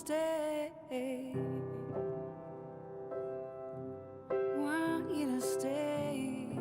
stay. Want you to stay.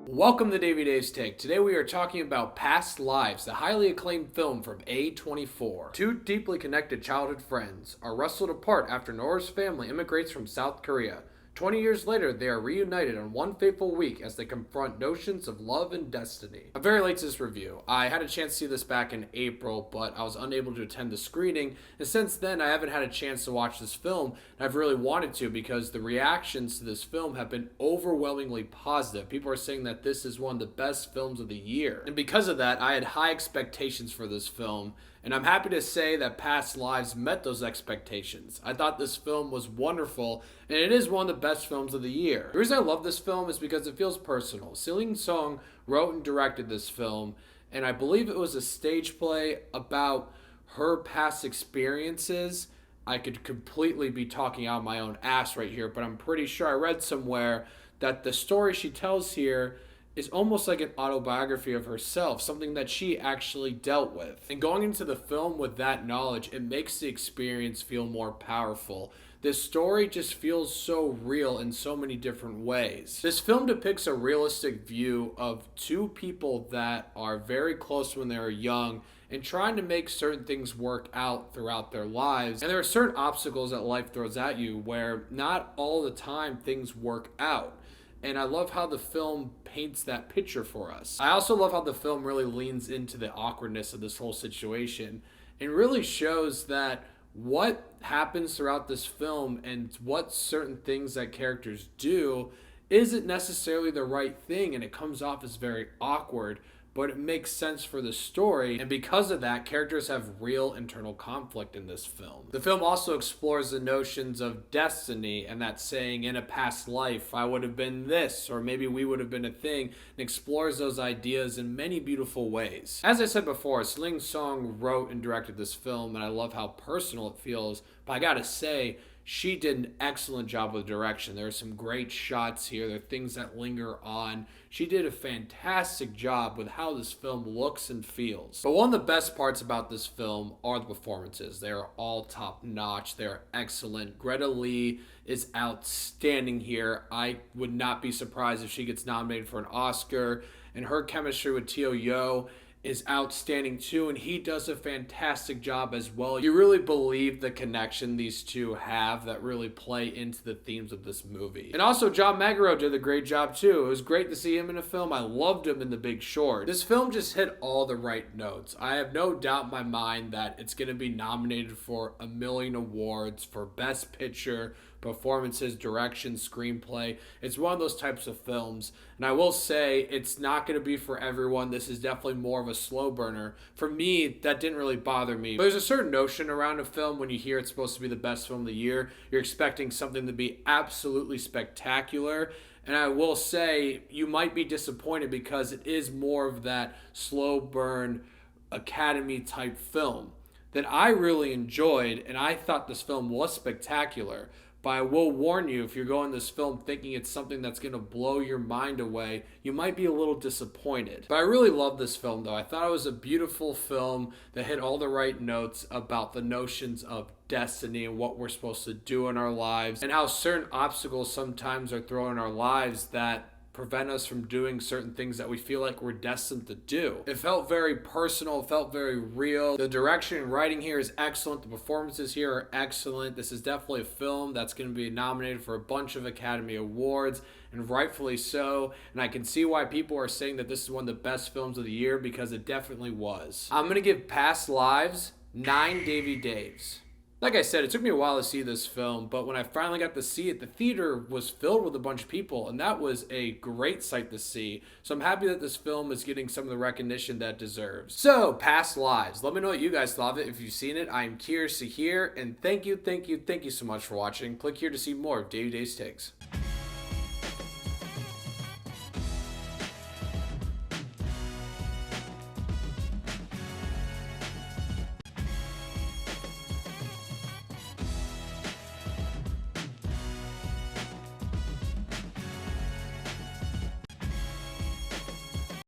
Welcome to Davey Dave's Take. Today we are talking about Past Lives, the highly acclaimed film from A24. Two deeply connected childhood friends are wrestled apart after Nora's family immigrates from South Korea. 20 years later, they are reunited on one fateful week as they confront notions of love and destiny. I'm very late to this review. I had a chance to see this back in April, but I was unable to attend the screening, and since then I haven't had a chance to watch this film, and I've really wanted to because the reactions to this film have been overwhelmingly positive. People are saying that this is one of the best films of the year, and because of that, I had high expectations for this film, and I'm happy to say that Past Lives met those expectations. I thought this film was wonderful, and it is one of the best films of the year. The reason I love this film is because it feels personal. Celine Song wrote and directed this film, and I believe it was a stage play about her past experiences. I could completely be talking out my own ass right here, but I'm pretty sure I read somewhere that the story she tells here is almost like an autobiography of herself, something that she actually dealt with. And going into the film with that knowledge, it makes the experience feel more powerful. This story just feels so real in so many different ways. This film depicts a realistic view of two people that are very close when they were young and trying to make certain things work out throughout their lives. And there are certain obstacles that life throws at you where not all the time things work out. And I love how the film paints that picture for us. I also love how the film really leans into the awkwardness of this whole situation and really shows that what happens throughout this film and what certain things that characters do isn't necessarily the right thing, and it comes off as very awkward, but it makes sense for the story, and because of that, characters have real internal conflict in this film. The film also explores the notions of destiny and that saying, in a past life, I would have been this, or maybe we would have been a thing, and explores those ideas in many beautiful ways. As I said before, Celine Song wrote and directed this film, and I love how personal it feels, but I gotta say, she did an excellent job with direction. There are some great shots here. There are things that linger on. She did a fantastic job with how this film looks and feels. But one of the best parts about this film are the performances. They are all top notch. They are excellent. Greta Lee is outstanding here. I would not be surprised if she gets nominated for an Oscar. And her chemistry with Teo Yo is outstanding too, and he does a fantastic job as well. You really believe the connection these two have that really play into the themes of this movie. And also, John Magaro did a great job too. It was great to see him in a film. I loved him in The Big Short. This film just hit all the right notes. I have no doubt in my mind that it's going to be nominated for a million awards for Best Picture, performances, direction, screenplay. It's one of those types of films, and I will say it's not going to be for everyone. This is definitely more of a slow burner. For me, that didn't really bother me. But there's a certain notion around a film when you hear it's supposed to be the best film of the year. You're expecting something to be absolutely spectacular, and I will say you might be disappointed because it is more of that slow burn Academy type film that I really enjoyed, and I thought this film was spectacular. But I will warn you, if you're going to this film thinking it's something that's going to blow your mind away, you might be a little disappointed. But I really love this film, though. I thought it was a beautiful film that hit all the right notes about the notions of destiny and what we're supposed to do in our lives, and how certain obstacles sometimes are thrown in our lives that prevent us from doing certain things that we feel like we're destined to do. It felt very personal, it felt very real. The direction and writing here is excellent. The performances here are excellent. This is definitely a film that's going to be nominated for a bunch of Academy Awards, and rightfully so. And I can see why people are saying that this is one of the best films of the year, because it definitely was. I'm going to give Past Lives 9 Davey Daves. Like I said, it took me a while to see this film, but when I finally got to see it, the theater was filled with a bunch of people, and that was a great sight to see. So I'm happy that this film is getting some of the recognition that it deserves. So, Past Lives. Let me know what you guys thought of it. If you've seen it, I'm curious to hear, and thank you so much for watching. Click here to see more of Davey Dave's Takes.